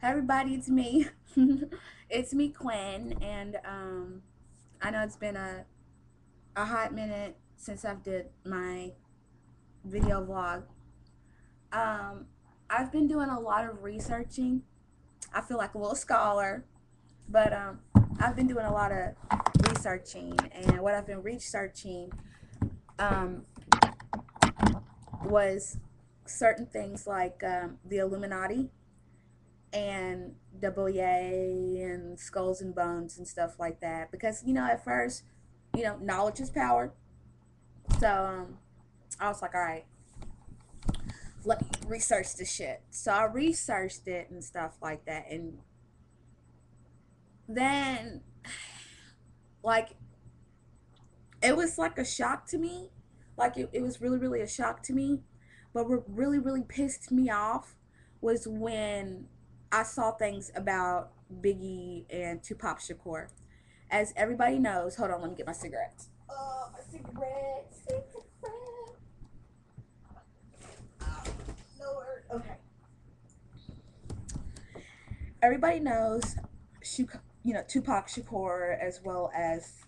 Hey everybody, it's me. It's me, Quinn, and I know it's been a hot minute since I've did my video vlog. Um, I've been doing a lot of researching. I feel like a little scholar, but I've been doing a lot of researching, and what I've been researching um, was certain things like the Illuminati and double yay and skulls and bones and stuff like that, because at first, knowledge is power. So I was like, all right, let me research this shit. So I researched it and stuff like that, and then like it was like a shock to me. Like it was really really a shock to me. But what really really pissed me off was when I saw things about Biggie and Tupac Shakur. As everybody knows, hold on, let me get my cigarettes. My cigarettes, cigarettes. Lord. Okay. Everybody knows, Tupac Shakur as well as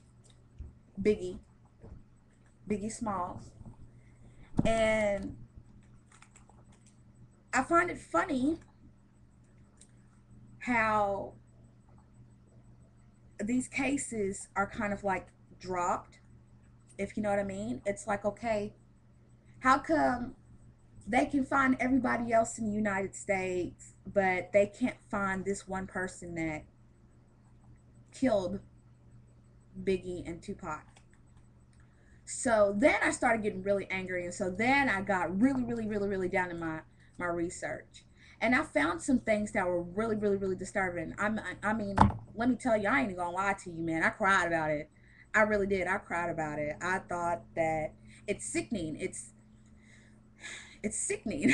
Biggie, Biggie Smalls, and I find it funny how these cases are kind of like dropped, if you know what I mean. It's like, okay, how come they can find everybody else in the United States, but they can't find this one person that killed Biggie and Tupac? So then I started getting really angry, and so then I got really, really, really, really down in my research, and I found some things that were really, really, really disturbing. I mean, let me tell you, I ain't even gonna lie to you, man. I cried about it. I really did. I cried about it. I thought that it's sickening. It's sickening.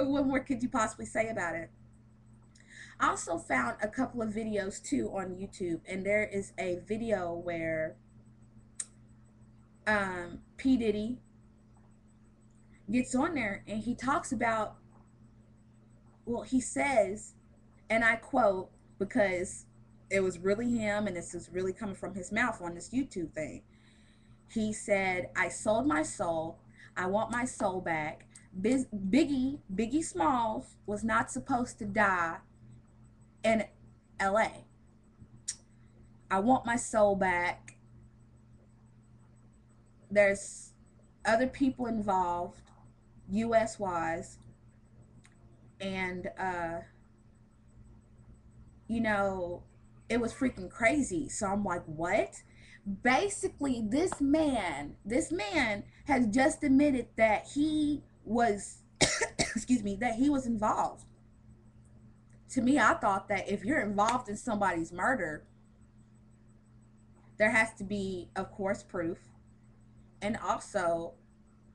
What more could you possibly say about it? I also found a couple of videos too on YouTube, and there is a video where P Diddy gets on there and he talks about, well, he says, and I quote because it was really him and this is really coming from his mouth on this YouTube thing. He said, "I sold my soul. I want my soul back. Biggie Smalls was not supposed to die in LA. I want my soul back. There's other people involved, US wise, and it was freaking crazy." So I'm like, what? Basically, this man has just admitted that he was excuse me, that he was involved. To me, I thought that if you're involved in somebody's murder, there has to be, of course, proof, and also,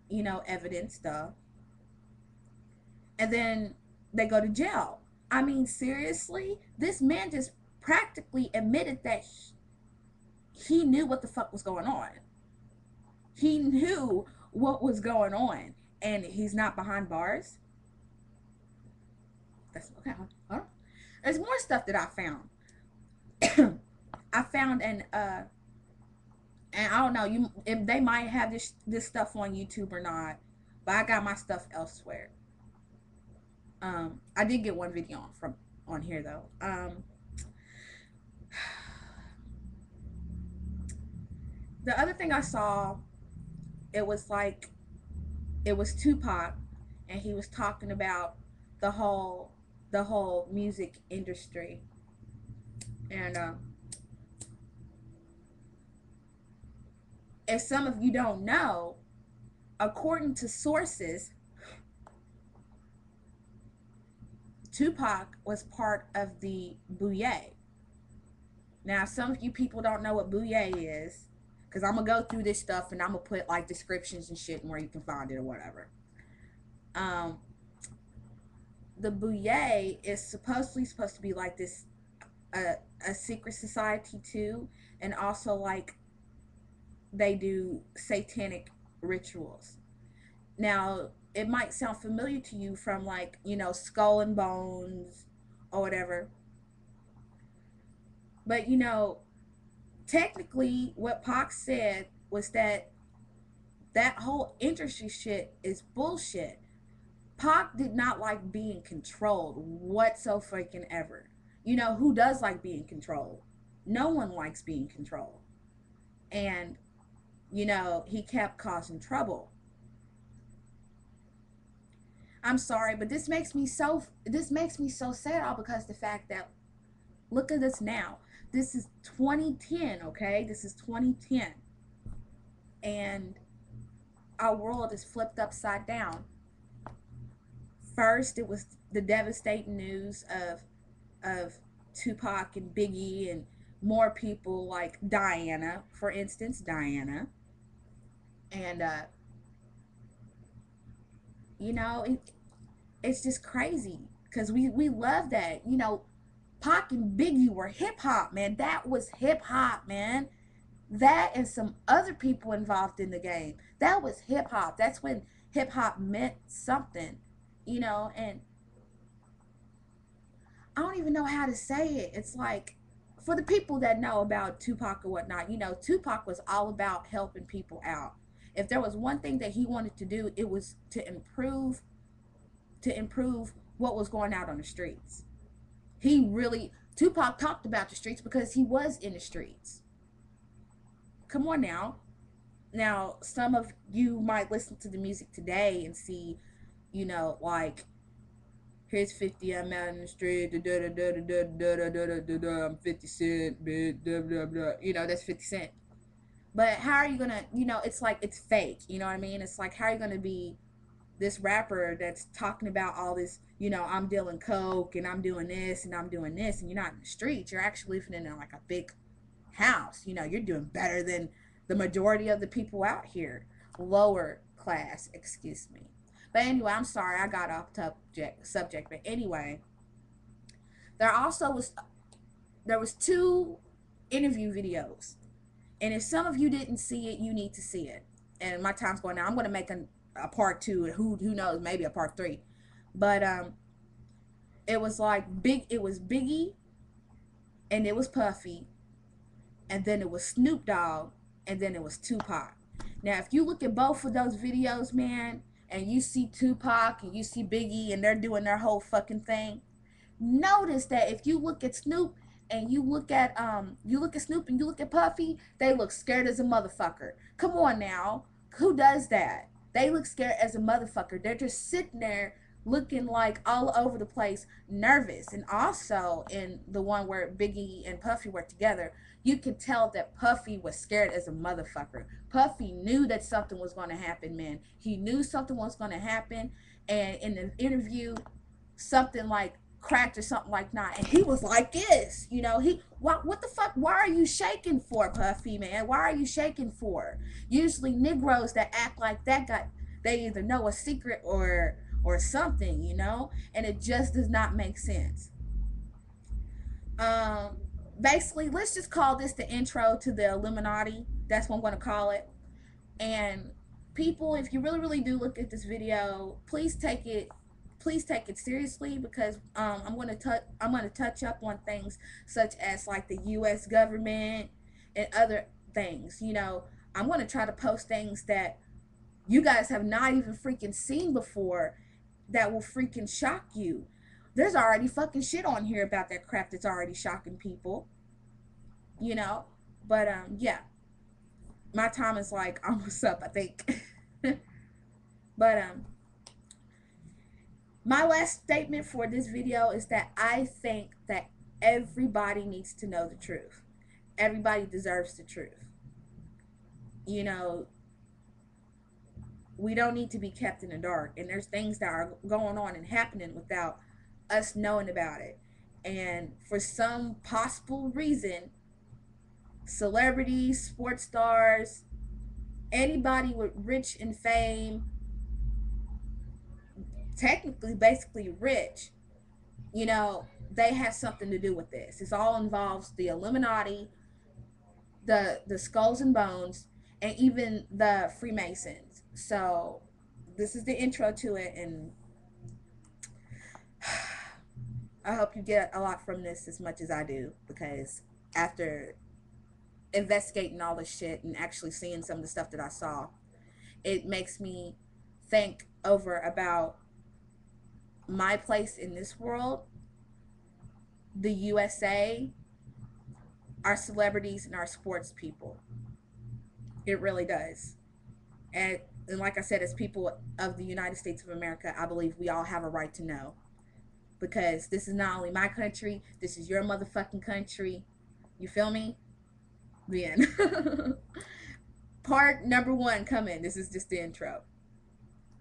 evidence stuff. And then they go to jail. I mean, seriously? This man just practically admitted that he knew what the fuck was going on. He knew what was going on, and he's not behind bars. That's okay. Hold on. There's more stuff that I found. I found and I don't know, if they might have this stuff on YouTube or not, but I got my stuff elsewhere. I did get one video on here though. The other thing I saw, it was like it was Tupac, and he was talking about the whole the whole music industry, and if some of you don't know, according to sources, Tupac was part of the Bouye. Now, some of you people don't know what Bouye is, because I'm gonna go through this stuff and I'm gonna put like descriptions and shit and where you can find it or whatever. Um, the Bouye is supposed to be like this a secret society too, and also like they do satanic rituals. Now, it might sound familiar to you from like, Skull and Bones or whatever. But you know, technically, what Pac said was that that whole industry shit is bullshit. Pac did not like being controlled whatsoever freaking ever. You know, who does like being controlled? No one likes being controlled. And, you know, he kept causing trouble. I'm sorry, but this makes me so sad, all because the fact that look at this now. This is 2010, okay? This is 2010. And our world is flipped upside down. First, it was the devastating news of Tupac and Biggie and more people like Diana, for instance, Diana. And you know, it's just crazy because we love that. You know, Pac and Biggie were hip hop, man. That was hip hop, man. That and some other people involved in the game. That was hip hop. That's when hip hop meant something, you know. And I don't even know how to say it. It's like, for the people that know about Tupac or whatnot, you know, Tupac was all about helping people out. If there was one thing that he wanted to do, it was to improve what was going out on the streets. He really Tupac talked about the streets because he was in the streets. Come on now. Now, some of you might listen to the music today and see, you know, like, here's 50, I'm out in the street, I'm 50 Cent, you know, that's 50 Cent. But how are you gonna, you know, it's like, it's fake, you know what I mean? It's like, how are you gonna be this rapper that's talking about all this, you know, I'm dealing coke and I'm doing this and I'm doing this, and you're not in the streets, you're actually living in like a big house, you know, you're doing better than the majority of the people out here, lower class, excuse me. But anyway, I'm sorry I got off subject. But anyway, there also was there was two interview videos, and if some of you didn't see it, you need to see it. And my time's going now. I'm going to make a part two, and who knows, maybe a part three. But it was like it was Biggie, and it was Puffy, and then it was Snoop Dogg, and then it was Tupac. Now, if you look at both of those videos, man, and you see Tupac and you see Biggie and they're doing their whole fucking thing, notice that if you look at Snoop and you look at Snoop and you look at Puffy, they look scared as a motherfucker. Come on now. Who does that? They look scared as a motherfucker. They're just sitting there looking like all over the place, nervous. And also in the one where Biggie and Puffy were together, you could tell that Puffy was scared as a motherfucker. Puffy knew that something was going to happen, man. He knew something was going to happen. And in the interview, something like cracked or something like that, and he was like this, you know, what the fuck, why are you shaking for, Puffy, man? Why are you shaking for? Usually Negroes that act like that they either know a secret or something, you know, and it just does not make sense. um Basically, let's just call this the intro to the Illuminati. That's what I'm going to call it. And people, if you really do look at this video, please take it seriously, because I'm going to touch up on things such as like the US government and other things. You know, I'm going to try to post things that you guys have not even freaking seen before, that will freaking shock you. There's already fucking shit on here about that crap that's already shocking people, you know. But yeah, my time is like almost up, I think. But my last statement for this video is that I think that everybody needs to know the truth. Everybody deserves the truth. You know, we don't need to be kept in the dark. And there's things that are going on and happening without us knowing about it. And for some possible reason, celebrities, sports stars, anybody with rich and fame, technically basically rich, you know, they have something to do with this. This all involves the Illuminati, the skulls and bones, and even the Freemasons. So this is the intro to it, and I hope you get a lot from this as much as I do, because after investigating all this shit and actually seeing some of the stuff that I saw, it makes me think over about my place in this world, the USA, our celebrities, and our sports people. It really does. And like I said, as people of the United States of America, I believe we all have a right to know, because this is not only my country, this is your motherfucking country. You feel me? The end. Part number one coming. This is just the intro.